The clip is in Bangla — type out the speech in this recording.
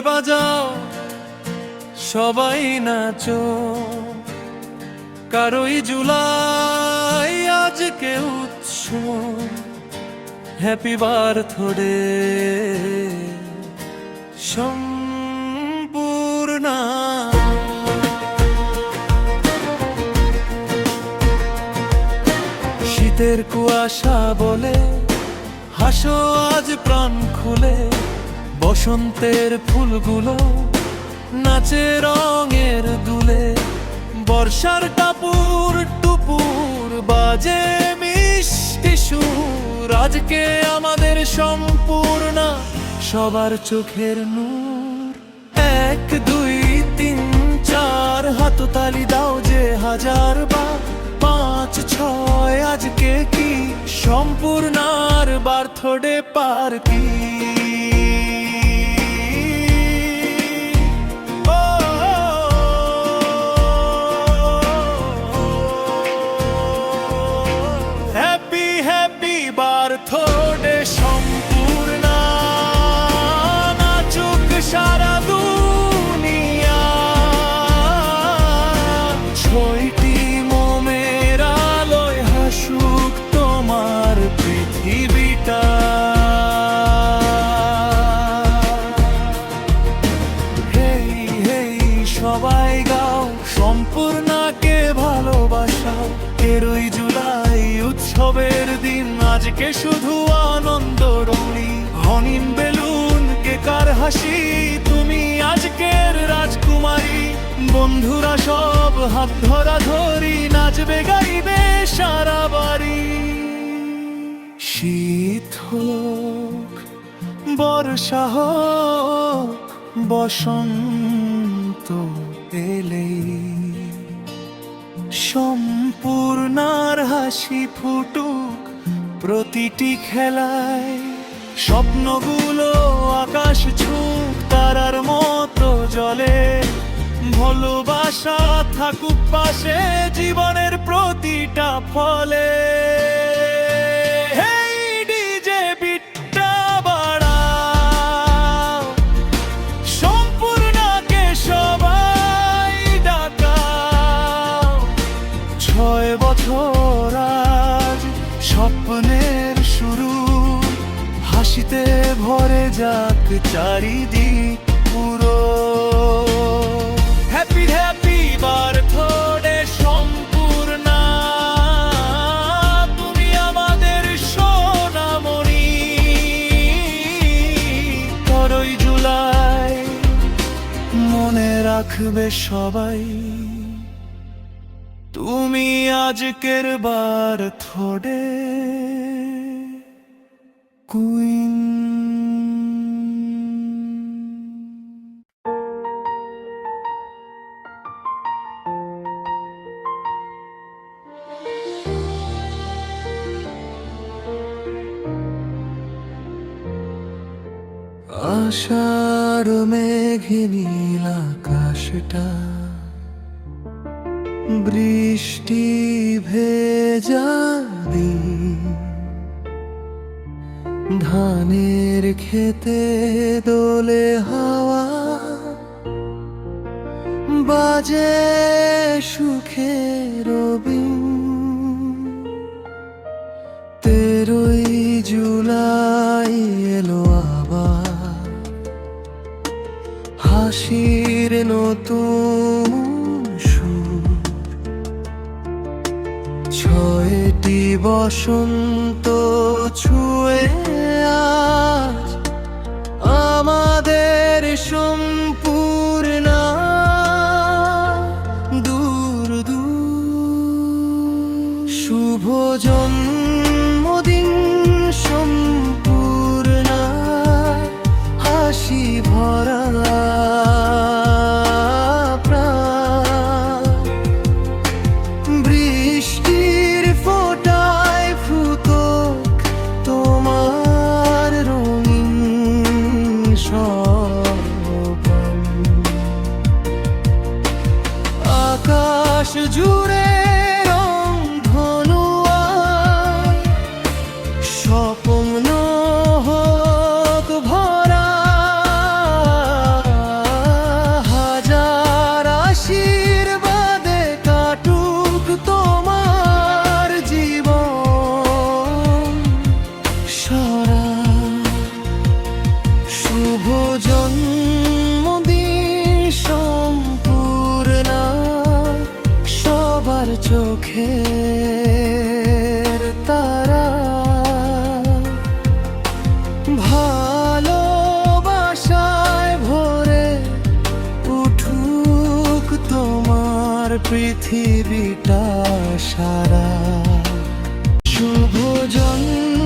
বাজাও, সবাই নাচো। কারোই জুলাই আজকে উৎসব, হ্যাপি বার্থডে সম্পূর্ণা। শীতের কুয়াশা বলে হাসো আজ প্রাণ খুলে, বসন্তের ফুলগুলো নাচে রঙের দুলে। বর্ষার টাপুর টুপুর বাজে মিষ্টি সুর, আজকে আমাদের সম্পূর্ণা সবার চোখের নূর। 1 2 3 4 হাততালি দাও যে হাজার বার, 5 6 আজকে কি সম্পূর্ণার birthday party. Happy happy birthday Sampurna, নাচুক সারা দুনিয়া। 6টি মোমের আলোয় হাসুক তোমার পৃথিবীটা। হেই হেই সবাই গাও, সম্পূর্ণাকে ভালোবাসাও। 13ই জুলাই উৎসবের দিন, আজকে শুধু আনন্দ রঙি। রঙিন বেলুন কেকার হাসি, তুমি আজকের রাজকুমারী। বন্ধুরা সব হাত ধরা ধরি, নাচবে গাইবে সারা বাড়ি। শীত হোক বর্ষা হোক, বসন্ত এলেই সম্পূর্ণার হাসি ফুটুক প্রতিটি খেলায়। স্বপ্নগুলো আকাশ ছুঁক তারার মতো জলে, ভালোবাসা থাকুক পাশে জীবনের প্রতিটা ফলে। হেই ডিজে বিটটা বাড়াও, সম্পূর্ণাকে সবাই ডাকাও। 6 বছর আজ স্বপ্নের শুরু, হাসিতে ভরে যাক চারিদিক পুরো। হ্যাপি হ্যাপি বার্থডে সম্পূর্ণা, তুমি আমাদের সোনামণি। 13ই জুলাই মনে রাখবে সবাই, তুমি আজকের বার্থডে কুইন। আষাঢ় মেঘে নীল আকাশটা, বৃষ্টি ভেজা দিন। ধানের খেতে দোলে হাওয়া, বাজে সুখের বিন। 13ই জুলাই এলো আবার, হাসির নতুন সুর। 6টি বসন্ত ছুঁয়ে আজ আমাদের সম্পূর্ণা। দূর দূর শুভ জন্মদিন সম্পূর্ণা, হাসি ভরা প্রাণ। বৃষ্টির ফোঁটায় ফুটুক তোমার রঙিন স্বপ্ন। আকাশ জুড়ে রংধনু স্বপ্ন হোক ভরা। চোখের তারা ভালোবাসায় ভরে উঠুক তোমার পৃথিবীটা সারা। শুভ জন্ম